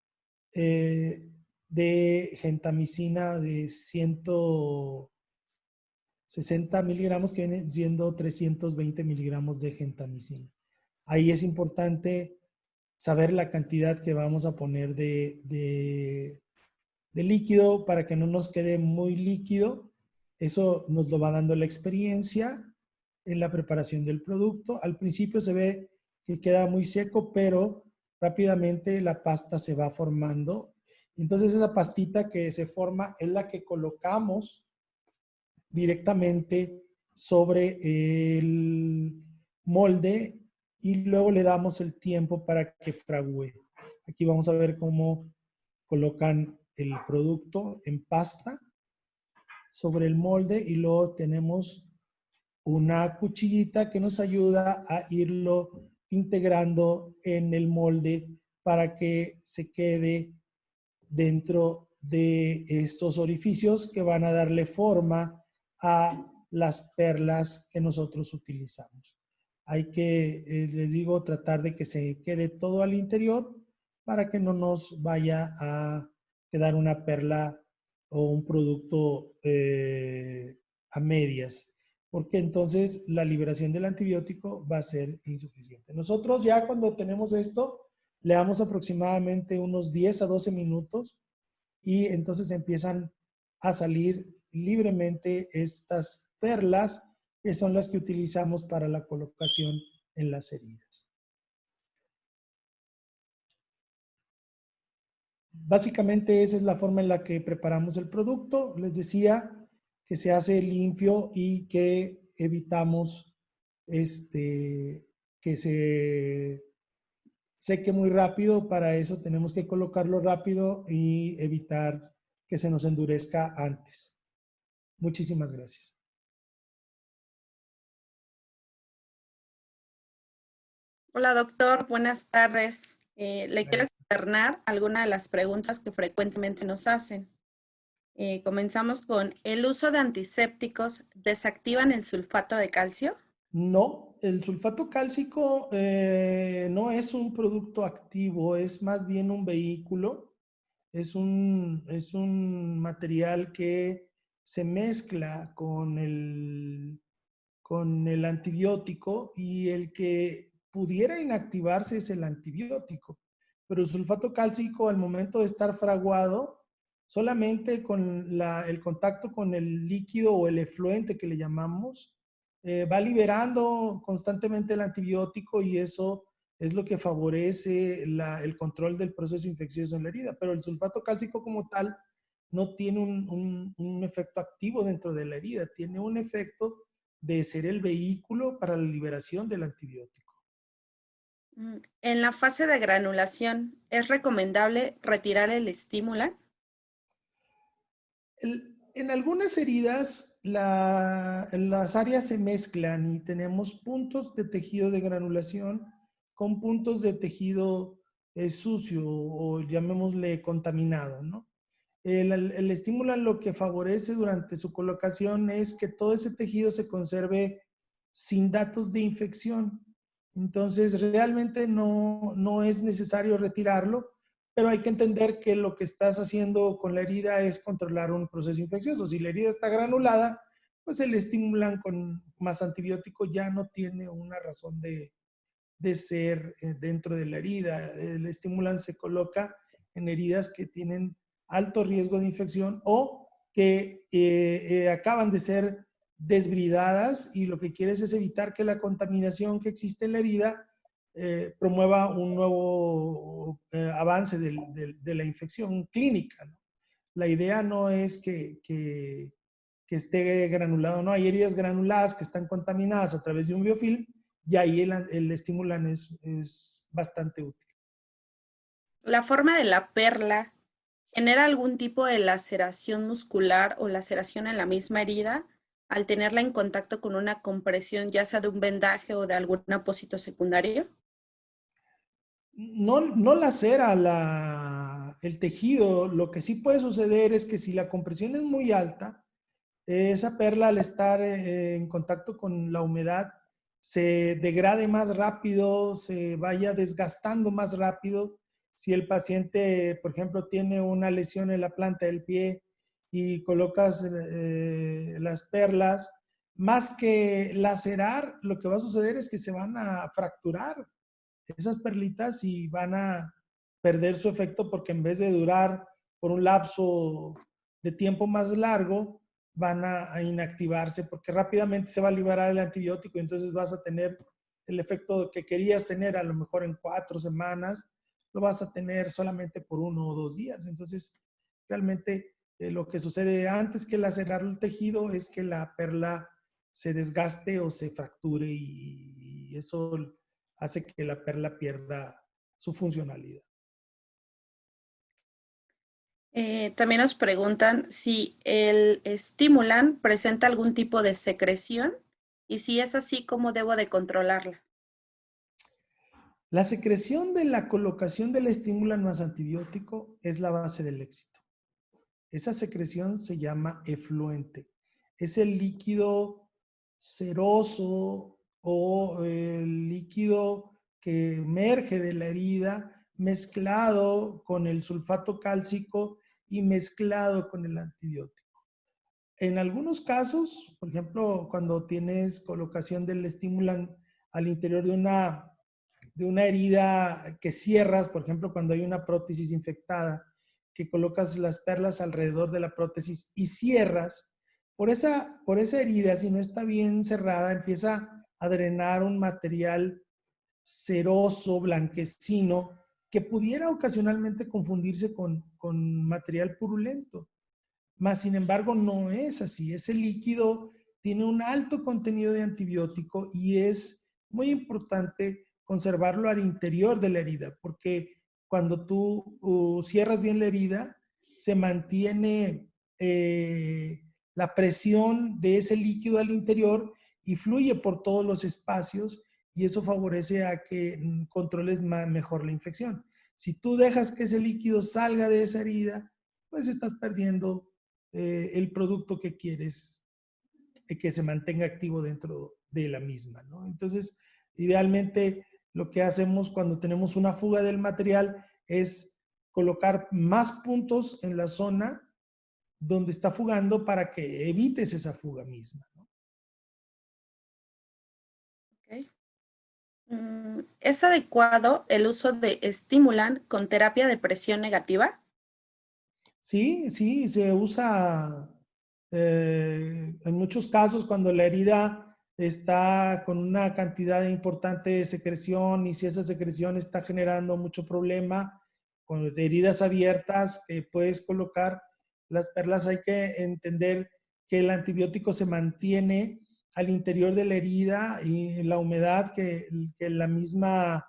de gentamicina de 160 miligramos, que vienen siendo 320 miligramos de gentamicina. Ahí es importante saber la cantidad que vamos a poner de líquido para que no nos quede muy líquido. Eso nos lo va dando la experiencia en la preparación del producto. Al principio se ve que queda muy seco, pero rápidamente la pasta se va formando. Entonces esa pastita que se forma es la que colocamos directamente sobre el molde y luego le damos el tiempo para que fragüe. Aquí vamos a ver cómo colocan el producto en pasta sobre el molde y luego tenemos una cuchillita que nos ayuda a irlo integrando en el molde para que se quede dentro de estos orificios que van a darle forma a las perlas que nosotros utilizamos. Hay que, les digo, tratar de que se quede todo al interior para que no nos vaya a quedar una perla o un producto a medias, porque entonces la liberación del antibiótico va a ser insuficiente. Nosotros ya cuando tenemos esto, le damos aproximadamente unos 10 a 12 minutos y entonces empiezan a salir libremente estas perlas que son las que utilizamos para la colocación en las heridas. Básicamente esa es la forma en la que preparamos el producto. Les decía que se hace limpio y que evitamos que se seque muy rápido. Para eso tenemos que colocarlo rápido y evitar que se nos endurezca antes. Muchísimas gracias. Hola, doctor. Buenas tardes. Le quiero externar algunas de las preguntas que frecuentemente nos hacen. Comenzamos con, ¿el uso de antisépticos desactivan el sulfato de calcio? No, el sulfato cálcico no es un producto activo, es más bien un vehículo, es un material que se mezcla con el antibiótico y el que pudiera inactivarse es el antibiótico. Pero el sulfato cálcico al momento de estar fraguado solamente con el contacto con el líquido o el efluente que le llamamos, va liberando constantemente el antibiótico y eso es lo que favorece el control del proceso infeccioso en la herida. Pero el sulfato cálcico como tal no tiene un efecto activo dentro de la herida, tiene un efecto de ser el vehículo para la liberación del antibiótico. En la fase de granulación, ¿es recomendable retirar el estímulo? En algunas heridas las áreas se mezclan y tenemos puntos de tejido de granulación con puntos de tejido sucio o llamémosle contaminado, ¿no? El estímulo lo que favorece durante su colocación es que todo ese tejido se conserve sin datos de infección. Entonces, realmente no es necesario retirarlo, pero hay que entender que lo que estás haciendo con la herida es controlar un proceso infeccioso. Si la herida está granulada, pues el estimulan con más antibiótico ya no tiene una razón de ser dentro de la herida. El estimulan se coloca en heridas que tienen alto riesgo de infección o que acaban de ser desbridadas y lo que quieres es evitar que la contaminación que existe en la herida promueva un nuevo avance de la infección clínica, ¿no? La idea no es que esté granulado, no, hay heridas granuladas que están contaminadas a través de un biofilm y ahí el estimulan es bastante útil. ¿La forma de la perla genera algún tipo de laceración muscular o laceración en la misma herida al tenerla en contacto con una compresión, ya sea de un vendaje o de algún apósito secundario? No lacera el tejido, lo que sí puede suceder es que si la compresión es muy alta, esa perla al estar en contacto con la humedad se degrade más rápido, se vaya desgastando más rápido. Si el paciente, por ejemplo, tiene una lesión en la planta del pie y colocas las perlas, más que lacerar, lo que va a suceder es que se van a fracturar esas perlitas y van a perder su efecto porque en vez de durar por un lapso de tiempo más largo, van a inactivarse porque rápidamente se va a liberar el antibiótico y entonces vas a tener el efecto que querías tener a lo mejor en 4 semanas, lo vas a tener solamente por 1 o 2 días. Entonces, realmente lo que sucede antes que lacerar el tejido es que la perla se desgaste o se fracture y eso hace que la perla pierda su funcionalidad. También nos preguntan si el estimulan presenta algún tipo de secreción y si es así, ¿cómo debo de controlarla? La secreción de la colocación del estímulo más antibiótico es la base del éxito. Esa secreción se llama efluente. Es el líquido ceroso o el líquido que emerge de la herida mezclado con el sulfato cálcico y mezclado con el antibiótico. En algunos casos, por ejemplo, cuando tienes colocación del estimulan al interior de una herida que cierras, por ejemplo, cuando hay una prótesis infectada, que colocas las perlas alrededor de la prótesis y cierras, por esa herida, si no está bien cerrada, empieza a drenar un material ceroso, blanquecino, que pudiera ocasionalmente confundirse con material purulento. Mas, sin embargo, no es así. Ese líquido tiene un alto contenido de antibiótico y es muy importante conservarlo al interior de la herida, porque cuando tú cierras bien la herida, se mantiene la presión de ese líquido al interior y fluye por todos los espacios y eso favorece a que controles mejor la infección. Si tú dejas que ese líquido salga de esa herida, pues estás perdiendo el producto que quieres que se mantenga activo dentro de la misma, ¿no? Entonces, idealmente lo que hacemos cuando tenemos una fuga del material es colocar más puntos en la zona donde está fugando para que evites esa fuga misma, ¿no? Okay. ¿Es adecuado el uso de estimulan con terapia de presión negativa? Sí, sí, se usa en muchos casos cuando la herida está con una cantidad importante de secreción y si esa secreción está generando mucho problema, con heridas abiertas que puedes colocar las perlas, hay que entender que el antibiótico se mantiene al interior de la herida y la humedad que la misma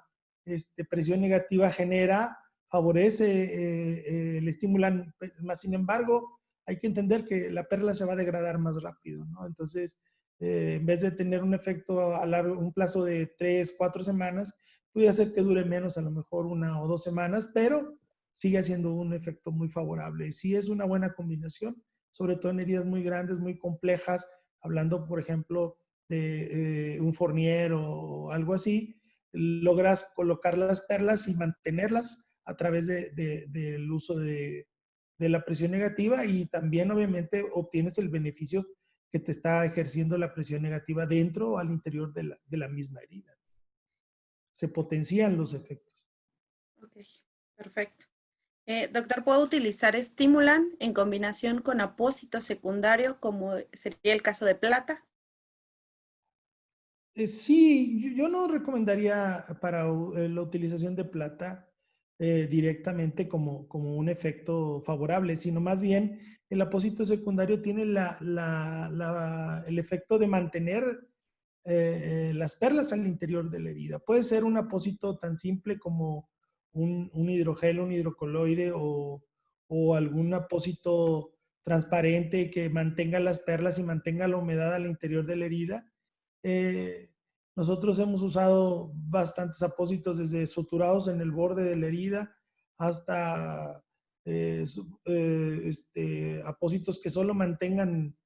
presión negativa genera favorece, le estimulan más. Sin embargo, hay que entender que la perla se va a degradar más rápido, ¿no? Entonces, en vez de tener un efecto a largo, un plazo de 3, 4 semanas, pudiera ser que dure menos, a lo mejor 1 o 2 semanas, pero sigue siendo un efecto muy favorable. Sí es una buena combinación, sobre todo en heridas muy grandes, muy complejas, hablando, por ejemplo, de un Fournier o algo así, logras colocar las perlas y mantenerlas a través del uso de la presión negativa y también obviamente obtienes el beneficio que te está ejerciendo la presión negativa dentro o al interior de la misma herida. Se potencian los efectos. Ok, perfecto. Doctor, ¿puedo utilizar Stimulan en combinación con apósito secundario, como sería el caso de plata? Sí, yo no recomendaría para la utilización de plata directamente como un efecto favorable, sino más bien el apósito secundario tiene el efecto de mantener las perlas al interior de la herida. Puede ser un apósito tan simple como un hidrogel, un hidrocoloide o algún apósito transparente que mantenga las perlas y mantenga la humedad al interior de la herida. Eh, Nosotros hemos usado bastantes apósitos desde suturados en el borde de la herida hasta apósitos que solo mantengan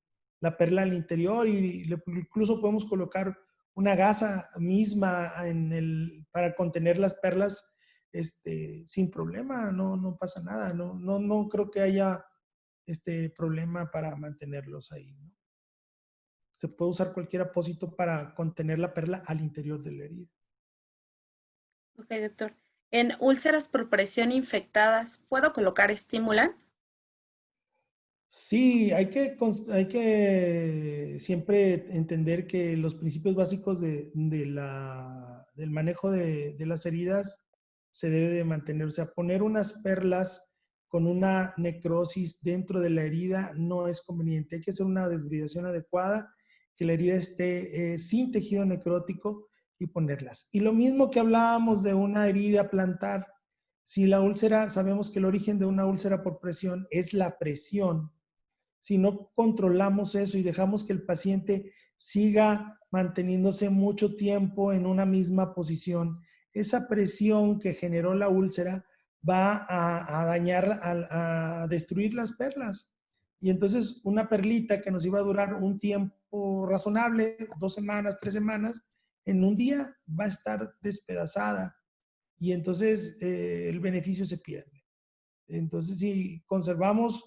la perla al interior y incluso podemos colocar una gasa misma para contener las perlas sin problema, no pasa nada, no creo que haya problema para mantenerlos ahí, ¿no? Se puede usar cualquier apósito para contener la perla al interior de la herida. Ok, doctor. En úlceras por presión infectadas, ¿puedo colocar Stimulan? Sí, hay que siempre entender que los principios básicos del manejo de las heridas se debe de mantener. O sea, poner unas perlas con una necrosis dentro de la herida no es conveniente. Hay que hacer una desbridación adecuada, que la herida esté sin tejido necrótico y ponerlas. Y lo mismo que hablábamos de una herida plantar, si la úlcera, sabemos que el origen de una úlcera por presión es la presión. Si no controlamos eso y dejamos que el paciente siga manteniéndose mucho tiempo en una misma posición, esa presión que generó la úlcera va a dañar, a destruir las perlas. Y entonces una perlita que nos iba a durar un tiempo razonable, 2 semanas, 3 semanas, en un día va a estar despedazada y entonces el beneficio se pierde. Entonces, si conservamos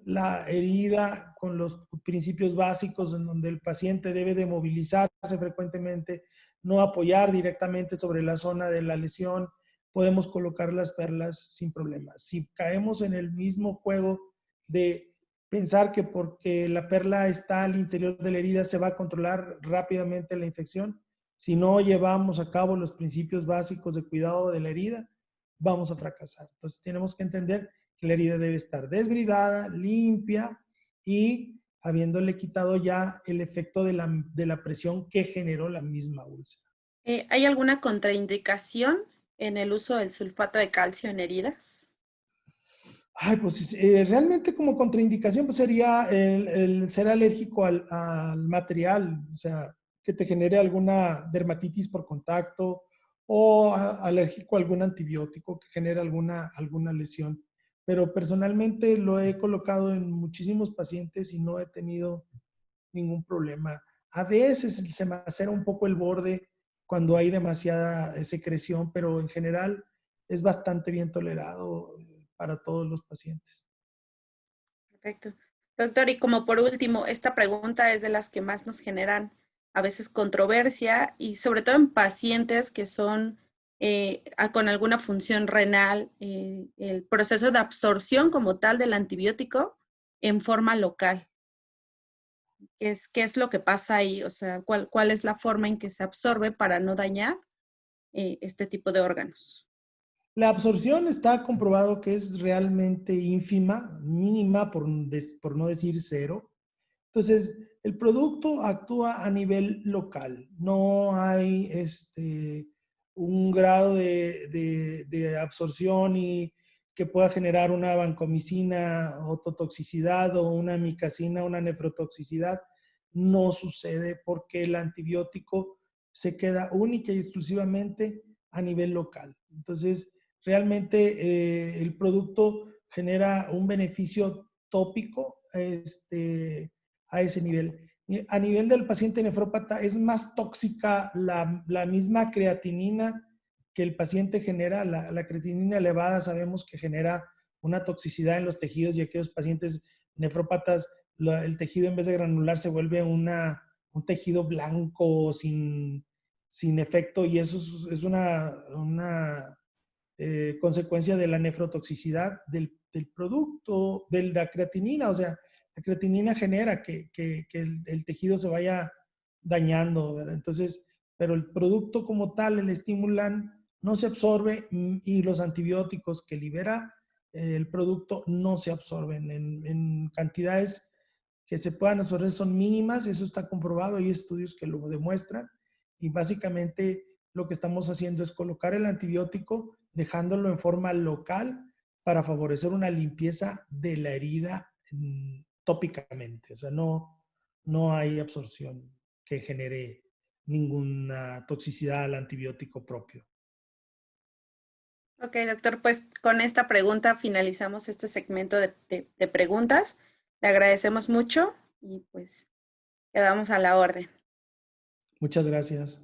la herida con los principios básicos en donde el paciente debe de movilizarse frecuentemente, no apoyar directamente sobre la zona de la lesión, podemos colocar las perlas sin problema. Si caemos en el mismo juego de pensar que porque la perla está al interior de la herida se va a controlar rápidamente la infección, si no llevamos a cabo los principios básicos de cuidado de la herida, vamos a fracasar. Entonces tenemos que entender que la herida debe estar desbridada, limpia y habiéndole quitado ya el efecto de la presión que generó la misma úlcera. ¿Hay alguna contraindicación en el uso del sulfato de calcio en heridas? Ay, pues realmente como contraindicación pues sería el ser alérgico al material, o sea, que te genere alguna dermatitis por contacto o alérgico a algún antibiótico que genere alguna lesión. Pero personalmente lo he colocado en muchísimos pacientes y no he tenido ningún problema. A veces se macera un poco el borde cuando hay demasiada secreción, pero en general es bastante bien tolerado para todos los pacientes. Perfecto. Doctor, y como por último, esta pregunta es de las que más nos generan a veces controversia y sobre todo en pacientes que son con alguna función renal, el proceso de absorción como tal del antibiótico en forma local. ¿Qué es lo que pasa ahí? O sea, ¿cuál es la forma en que se absorbe para no dañar este tipo de órganos? La absorción está comprobado que es realmente ínfima, mínima por no decir cero. Entonces, el producto actúa a nivel local. No hay un grado de absorción y que pueda generar una vancomicina, ototoxicidad o una micacina, una nefrotoxicidad. No sucede porque el antibiótico se queda única y exclusivamente a nivel local. Entonces, realmente el producto genera un beneficio tópico a ese nivel. A nivel del paciente nefrópata es más tóxica la misma creatinina que el paciente genera. La creatinina elevada sabemos que genera una toxicidad en los tejidos y aquellos pacientes nefrópatas, el tejido en vez de granular se vuelve un tejido blanco sin efecto y eso es una consecuencia de la nefrotoxicidad del producto, de la creatinina. O sea, la creatinina genera que el tejido se vaya dañando, ¿verdad? Entonces, pero el producto como tal, el estimulan, no se absorbe y los antibióticos que libera el producto no se absorben en cantidades que se puedan absorber, son mínimas, eso está comprobado, hay estudios que lo demuestran y básicamente lo que estamos haciendo es colocar el antibiótico dejándolo en forma local para favorecer una limpieza de la herida tópicamente. O sea, no hay absorción que genere ninguna toxicidad al antibiótico propio. Ok, doctor, pues con esta pregunta finalizamos este segmento de preguntas. Le agradecemos mucho y pues quedamos a la orden. Muchas gracias.